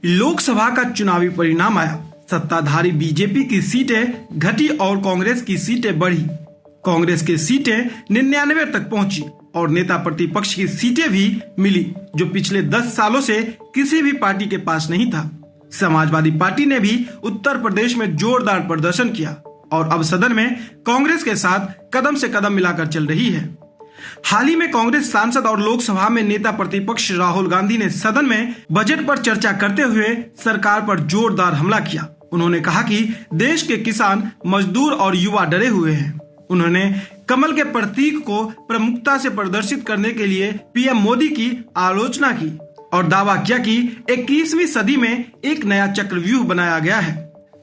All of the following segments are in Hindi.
लोकसभा का चुनावी परिणाम आया। सत्ताधारी बीजेपी की सीटें घटी और कांग्रेस की सीटें बढ़ी। कांग्रेस की सीटें 99 तक पहुंची और नेता प्रतिपक्ष की सीटें भी मिली, जो पिछले 10 सालों से किसी भी पार्टी के पास नहीं था। समाजवादी पार्टी ने भी उत्तर प्रदेश में जोरदार प्रदर्शन किया और अब सदन में कांग्रेस के साथ कदम से कदम मिलाकर चल रही है। हाल ही में कांग्रेस सांसद और लोकसभा में नेता प्रतिपक्ष राहुल गांधी ने सदन में बजट पर चर्चा करते हुए सरकार पर जोरदार हमला किया। उन्होंने कहा कि देश के किसान, मजदूर और युवा डरे हुए हैं। उन्होंने कमल के प्रतीक को प्रमुखता से प्रदर्शित करने के लिए पीएम मोदी की आलोचना की और दावा किया कि 21वीं सदी में एक नया चक्रव्यूह बनाया गया है।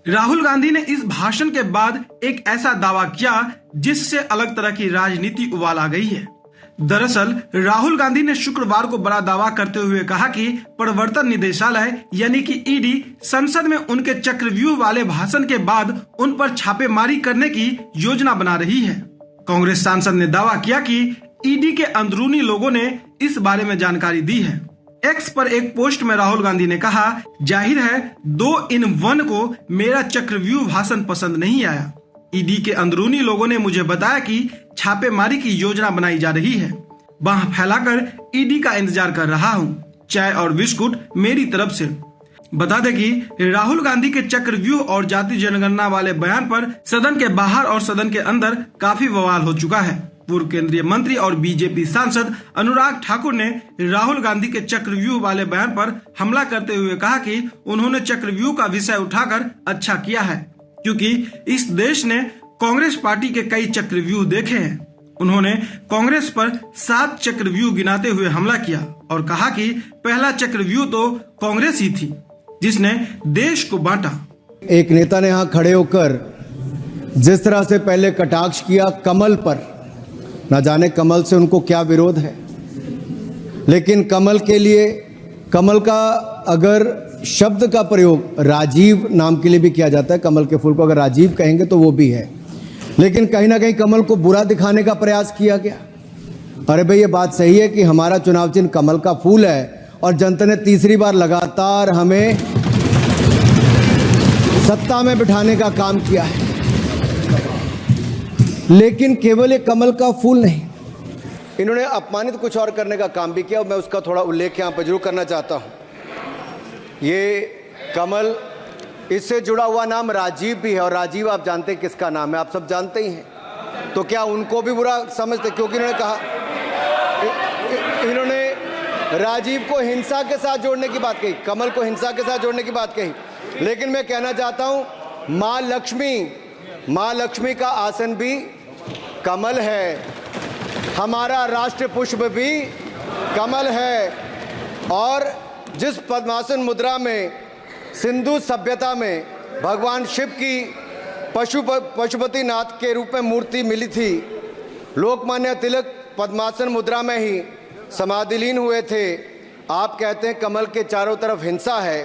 राहुल गांधी ने इस भाषण के बाद एक ऐसा दावा किया जिससे अलग तरह की राजनीति उबाल आ गई है। दरअसल राहुल गांधी ने शुक्रवार को बड़ा दावा करते हुए कहा कि प्रवर्तन निदेशालय यानी कि ईडी संसद में उनके चक्रव्यूह वाले भाषण के बाद उन पर छापेमारी करने की योजना बना रही है। कांग्रेस सांसद ने दावा किया कि ईडी के अंदरूनी लोगों ने इस बारे में जानकारी दी है। एक्स पर एक पोस्ट में राहुल गांधी ने कहा, जाहिर है 2-in-1 को मेरा चक्रव्यूह भाषण पसंद नहीं आया। ईडी के अंदरूनी लोगों ने मुझे बताया कि छापेमारी की योजना बनाई जा रही है। बांह फैलाकर ईडी का इंतजार कर रहा हूं। चाय और बिस्कुट मेरी तरफ से। बता दें कि राहुल गांधी के चक्रव्यूह और जाति जनगणना वाले बयान पर सदन के बाहर और सदन के अंदर काफी बवाल हो चुका है। पूर्व केंद्रीय मंत्री और बीजेपी सांसद अनुराग ठाकुर ने राहुल गांधी के चक्रव्यूह वाले बयान पर हमला करते हुए कहा कि उन्होंने चक्रव्यूह का विषय उठाकर अच्छा किया है, क्योंकि इस देश ने कांग्रेस पार्टी के कई चक्रव्यूह देखे हैं। उन्होंने कांग्रेस पर 7 चक्रव्यूह गिनाते हुए हमला किया और कहा कि पहला चक्रव्यूह तो कांग्रेस ही थी जिसने देश को बांटा। एक नेता ने यहाँ खड़े होकर जिस तरह से पहले कटाक्ष किया कमल पर, न जाने कमल से उनको क्या विरोध है, लेकिन कमल के लिए, कमल का अगर शब्द का प्रयोग राजीव नाम के लिए भी किया जाता है, कमल के फूल को अगर राजीव कहेंगे तो वो भी है, लेकिन कहीं ना कहीं कमल को बुरा दिखाने का प्रयास किया गया। अरे भाई, ये बात सही है कि हमारा चुनाव चिन्ह कमल का फूल है और जनता ने तीसरी बार लगातार हमें सत्ता में बिठाने का काम किया है, लेकिन केवल एक कमल का फूल नहीं, इन्होंने अपमानित कुछ और करने का काम भी किया। मैं उसका थोड़ा उल्लेख यहाँ पर जरूर करना चाहता हूँ। ये कमल, इससे जुड़ा हुआ नाम राजीव भी है और राजीव आप जानते हैं किसका नाम है, आप सब जानते ही हैं। तो क्या उनको भी बुरा समझते? क्योंकि इन्होंने कहा, इन्होंने राजीव को हिंसा के साथ जोड़ने की बात कही, कमल को हिंसा के साथ जोड़ने की बात कही। लेकिन मैं कहना चाहता हूं, मां लक्ष्मी का आसन भी कमल है, हमारा राष्ट्र पुष्प भी कमल है, और जिस पद्मासन मुद्रा में सिंधु सभ्यता में भगवान शिव की पशुपति नाथ के रूप में मूर्ति मिली थी, लोकमान्य तिलक पद्मासन मुद्रा में ही समाधिलीन हुए थे। आप कहते हैं कमल के चारों तरफ हिंसा है।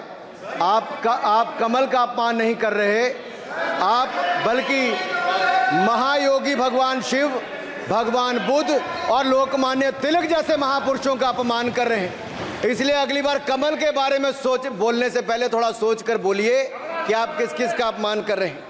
आप कमल का अपमान नहीं कर रहे, आप बल्कि महायोगी भगवान शिव, भगवान बुद्ध और लोकमान्य तिलक जैसे महापुरुषों का अपमान कर रहे हैं। इसलिए अगली बार कमल के बारे में बोलने से पहले थोड़ा सोच कर बोलिए कि आप किस किस का अपमान कर रहे हैं।